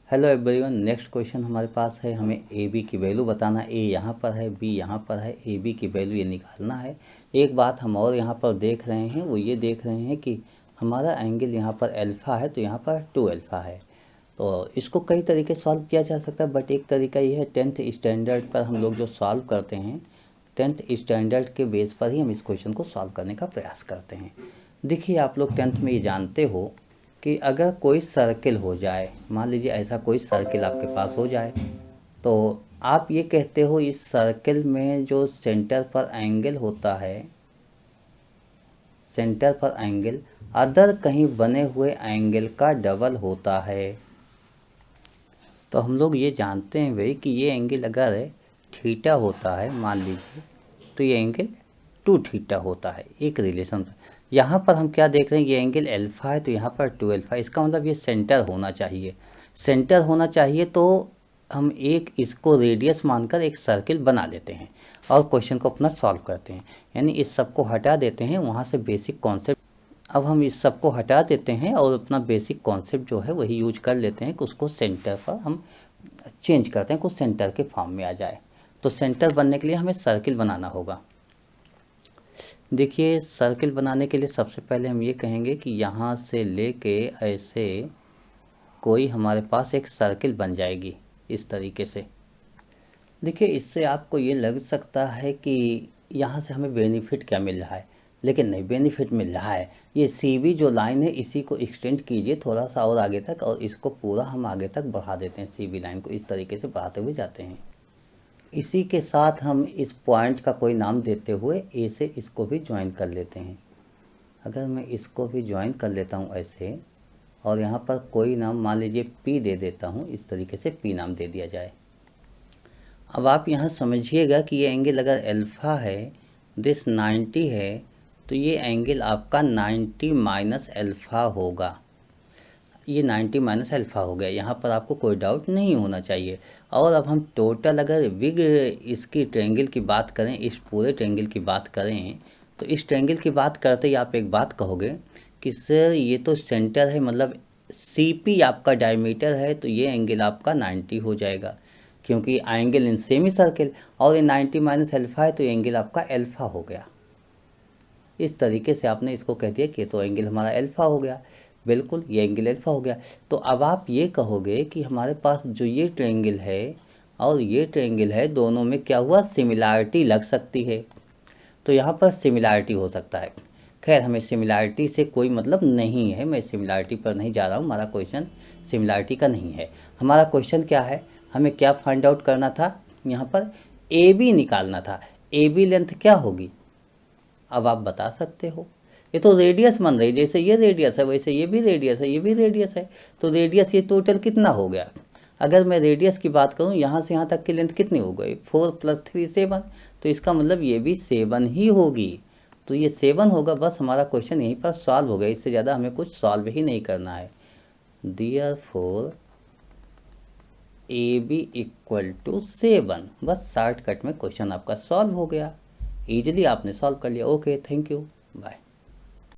Hello everyone, next question हमारे पास है। हमें ए बी की वैल्यू बताना। ए यहाँ पर है, बी यहाँ पर है, ए बी की वैल्यू ये निकालना है। एक बात हम और यहाँ पर देख रहे हैं, वो ये देख रहे हैं कि हमारा एंगल यहाँ पर अल्फ़ा है तो यहाँ पर 2 अल्फ़ा है। तो इसको कई तरीके सॉल्व किया जा सकता है, बट एक तरीका ये है 10th स्टैंडर्ड पर हम लोग जो सॉल्व करते हैं, 10th स्टैंडर्ड के बेस पर ही हम इस क्वेश्चन को सॉल्व करने का प्रयास करते हैं। देखिए, आप लोग 10th में ये जानते हो कि अगर कोई सर्किल हो जाए, मान लीजिए ऐसा कोई सर्किल आपके पास हो जाए, तो आप ये कहते हो इस सर्किल में जो सेंटर पर एंगल होता है, सेंटर पर एंगल अदर कहीं बने हुए एंगल का डबल होता है। तो हम लोग ये जानते हैं भाई कि ये एंगल अगर थीटा होता है मान लीजिए, तो ये एंगल 2 थीटा होता है। एक रिलेशन यहाँ पर हम क्या देख रहे हैं, ये एंगल अल्फ़ा है तो यहाँ पर 2 अल्फ़ा। इसका मतलब ये सेंटर होना चाहिए। सेंटर होना चाहिए तो हम एक इसको रेडियस मानकर एक सर्किल बना लेते हैं और क्वेश्चन को अपना सॉल्व करते हैं। यानी इस सब को हटा देते हैं, वहाँ से बेसिक कॉन्सेप्ट। अब हम इस सब को हटा देते हैं और अपना बेसिक कॉन्सेप्ट जो है वही यूज कर लेते हैं कि उसको सेंटर पर हम चेंज करते हैं, कुछ सेंटर के फॉर्म में आ जाए। तो सेंटर बनने के लिए हमें सर्किल बनाना होगा। देखिए, सर्किल बनाने के लिए सबसे पहले हम ये कहेंगे कि यहाँ से लेके ऐसे कोई हमारे पास एक सर्किल बन जाएगी इस तरीके से। देखिए, इससे आपको ये लग सकता है कि यहाँ से हमें बेनिफिट क्या मिल रहा है, लेकिन नहीं, बेनिफिट मिल रहा है। ये सी बी जो लाइन है इसी को एक्सटेंड कीजिए थोड़ा सा और आगे तक, और इसको पूरा हम आगे तक बढ़ा देते हैं। सी बी लाइन को इस तरीके से बढ़ाते हुए जाते हैं। इसी के साथ हम इस पॉइंट का कोई नाम देते हुए ए से इसको भी ज्वाइन कर लेते हैं। अगर मैं इसको भी ज्वाइन कर लेता हूँ ऐसे, और यहाँ पर कोई नाम मान लीजिए पी दे देता हूँ, इस तरीके से पी नाम दे दिया जाए। अब आप यहाँ समझिएगा कि ये एंगल अगर अल्फ़ा है, दिस 90 है, तो ये एंगल आपका 90 माइनस अल्फ़ा होगा। ये 90 माइनस अल्फ़ा हो गया, यहाँ पर आपको कोई डाउट नहीं होना चाहिए। और अब हम टोटल अगर विग इसकी ट्रायंगल की बात करें, इस पूरे ट्रायंगल की बात करें, तो इस ट्रायंगल की बात करते ही आप एक बात कहोगे कि सर ये तो सेंटर है, मतलब सी पी आपका डायमीटर है, तो ये एंगल आपका 90 हो जाएगा, क्योंकि एंगल इन सेमी सर्किल, और ये 90 माइनस अल्फ़ा है तो ये एंगल आपका अल्फ़ा हो गया। इस तरीके से आपने इसको कह दिया कि तो एंगल हमारा अल्फ़ा हो गया। बिल्कुल, ये एंगल अल्फ़ा हो गया। तो अब आप ये कहोगे कि हमारे पास जो ये ट्रायंगल है और ये ट्रायंगल है, दोनों में क्या हुआ, सिमिलैरिटी लग सकती है। तो यहाँ पर सिमिलैरिटी हो सकता है। खैर, हमें सिमिलैरिटी से कोई मतलब नहीं है, मैं सिमिलैरिटी पर नहीं जा रहा हूँ। हमारा क्वेश्चन सिमिलैरिटी का नहीं है। हमारा क्वेश्चन क्या है, हमें क्या फाइंड आउट करना था, यहाँ पर ए बी निकालना था। ए बी लेंथ क्या होगी, अब आप बता सकते हो। ये तो रेडियस बन रही, जैसे ये रेडियस है वैसे ये भी रेडियस है, ये भी रेडियस है। तो रेडियस ये टोटल कितना हो गया, अगर मैं रेडियस की बात करूँ, यहाँ से यहाँ तक की लेंथ कितनी हो गई, 4 + 3 7। तो इसका मतलब ये भी 7 ही होगी। तो ये 7 होगा। बस हमारा क्वेश्चन यहीं पर सॉल्व हो गया, इससे ज़्यादा हमें कुछ सॉल्व ही नहीं करना है। Therefore A B = 7। बस शॉर्टकट में क्वेश्चन आपका सॉल्व हो गया। ईजिली आपने सॉल्व कर लिया। Okay, thank you, bye.